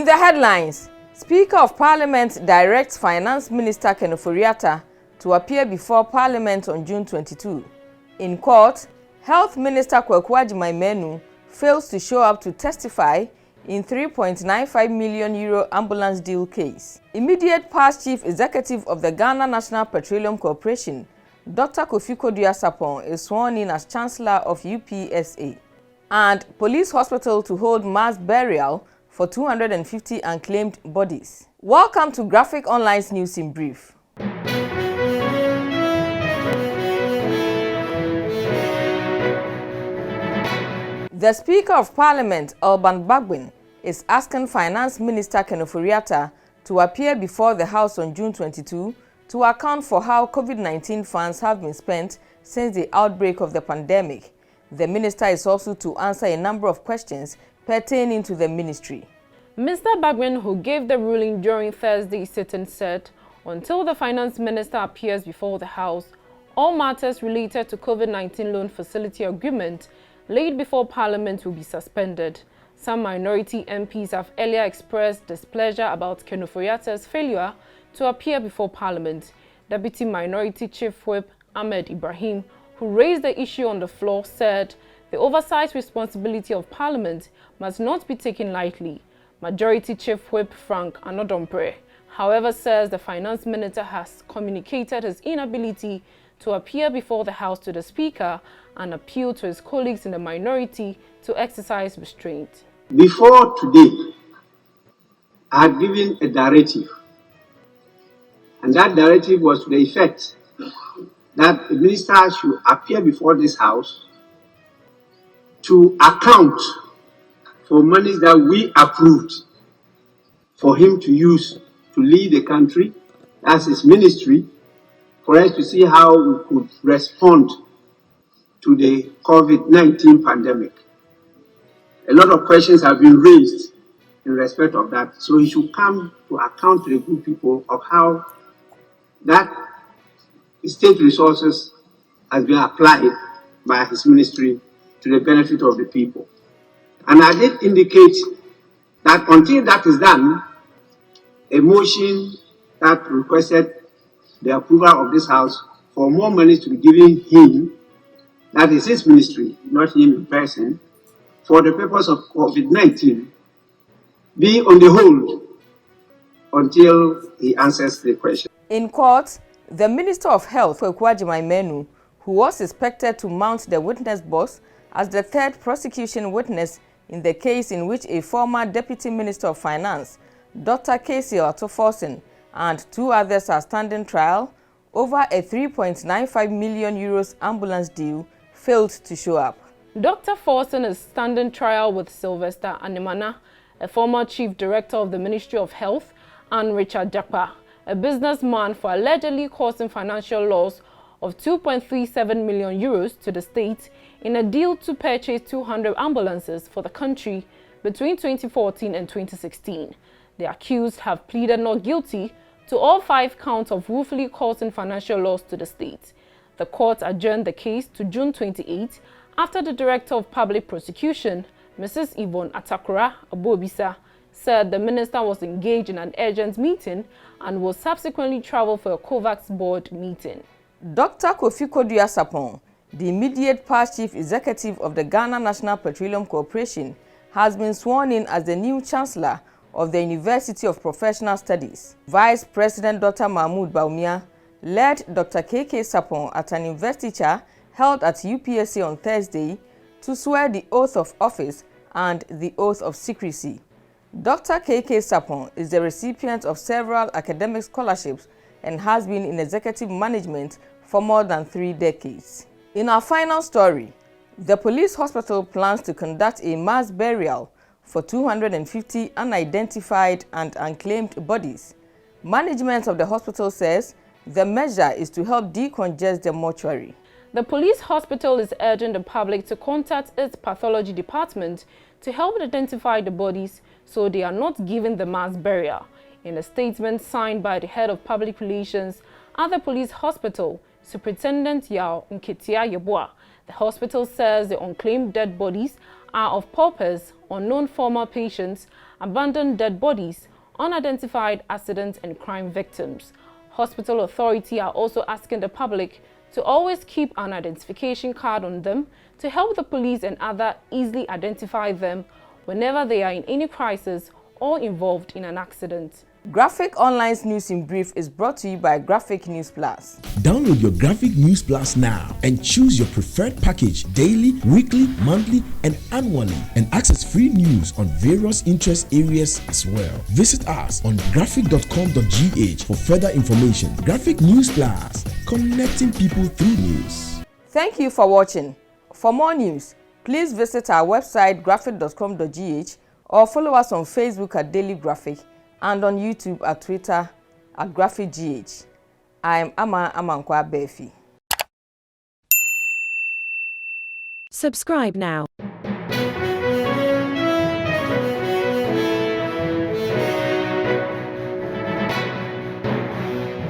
the headlines, Speaker of Parliament directs Finance Minister Ken Ofori-Atta to appear before Parliament on June 22. In court, Health Minister Kwaku Agyeman Manu fails to show up to testify in €3.95 million ambulance deal case. Immediate past Chief Executive of the Ghana National Petroleum Corporation, Dr. Kofi Kodua Sarpong, is sworn in as Chancellor of UPSA. And police hospital to hold mass burial for 250 unclaimed bodies. Welcome to Graphic Online's News in Brief. The Speaker of Parliament, Alban Bagbin, is asking Finance Minister Ken Ofori-Atta to appear before the House on June 22 to account for how COVID-19 funds have been spent since the outbreak of the pandemic. The minister is also to answer a number of questions pertaining to the ministry. Mr. Bagbin, who gave the ruling during Thursday's sitting, said until the Finance Minister appears before the House, all matters related to COVID-19 loan facility agreement laid before Parliament will be suspended. Some minority MPs have earlier expressed displeasure about Ken Ofori-Atta's failure to appear before Parliament. Deputy Minority Chief Whip Ahmed Ibrahim, who raised the issue on the floor, said the oversight responsibility of Parliament must not be taken lightly. Majority Chief Whip Frank Anodompre, however, says the Finance Minister has communicated his inability to appear before the House to the Speaker and appealed to his colleagues in the minority to exercise restraint. Before today, I had given a directive, and that directive was to the effect that the minister should appear before this House to account for monies that we approved for him to use to lead the country, as his ministry, for us to see how we could respond to the COVID-19 pandemic. A lot of questions have been raised in respect of that, so he should come to account to the good people of how that state resources has been applied by his ministry to the benefit of the people. And I did indicate that until that is done, a motion that requested the approval of this House for more money to be given him, that is his ministry, not him in person, for the purpose of COVID-19, be on the hold until he answers the question. In court, the Minister of Health, Kwaku Agyeman Manu, who was expected to mount the witness box as the third prosecution witness in the case in which a former Deputy Minister of Finance, Dr. Chancellor, and two others are standing trial over a €3.95 million ambulance deal, failed to show up. Dr. Forson is standing trial with Sylvester Animana, a former Chief Director of the Ministry of Health, and Richard Jakpa, a businessman, for allegedly causing financial loss of €2.37 million to the state in a deal to purchase 200 ambulances for the country between 2014 and 2016. The accused have pleaded not guilty to all 5 counts of willfully causing financial loss to the state. The court adjourned the case to June 28 after the Director of Public Prosecution, Mrs. Yvonne Atakora Abobisa, said the minister was engaged in an urgent meeting and will subsequently travel for a COVAX board meeting. Dr. Kofi Kodua Sarpong, the immediate past Chief Executive of the Ghana National Petroleum Corporation, has been sworn in as the new Chancellor of the University of Professional Studies. Vice President Dr. Mahmoud Bawumia led Dr. KK Sarpong at an investiture held at UPSA on Thursday to swear the oath of office and the oath of secrecy. Dr. KK Sarpong is the recipient of several academic scholarships and has been in executive management for more than 3 decades. In our final story, the police hospital plans to conduct a mass burial for 250 unidentified and unclaimed bodies. Management of the hospital says the measure is to help decongest the mortuary. The police hospital is urging the public to contact its pathology department to help identify the bodies so they are not given the mass burial. In a statement signed by the head of public relations at the police hospital, Superintendent Yao Nketia Yeboah, the hospital says the unclaimed dead bodies are of paupers, unknown former patients, abandoned dead bodies, unidentified accident and crime victims. Hospital authority are also asking the public to always keep an identification card on them to help the police and others easily identify them whenever they are in any crisis or involved in an accident. Graphic Online's News in Brief is brought to you by Graphic News Plus. Download your Graphic News Plus now and choose your preferred package daily, weekly, monthly, and annually, and access free news on various interest areas as well. Visit us on graphic.com.gh for further information. Graphic News Plus, connecting people through news. Thank you for watching. For more news, please visit our website graphic.com.gh or follow us on Facebook at Daily Graphic and on YouTube at Twitter at GraphicGH. I am Amankwa Befi. Subscribe now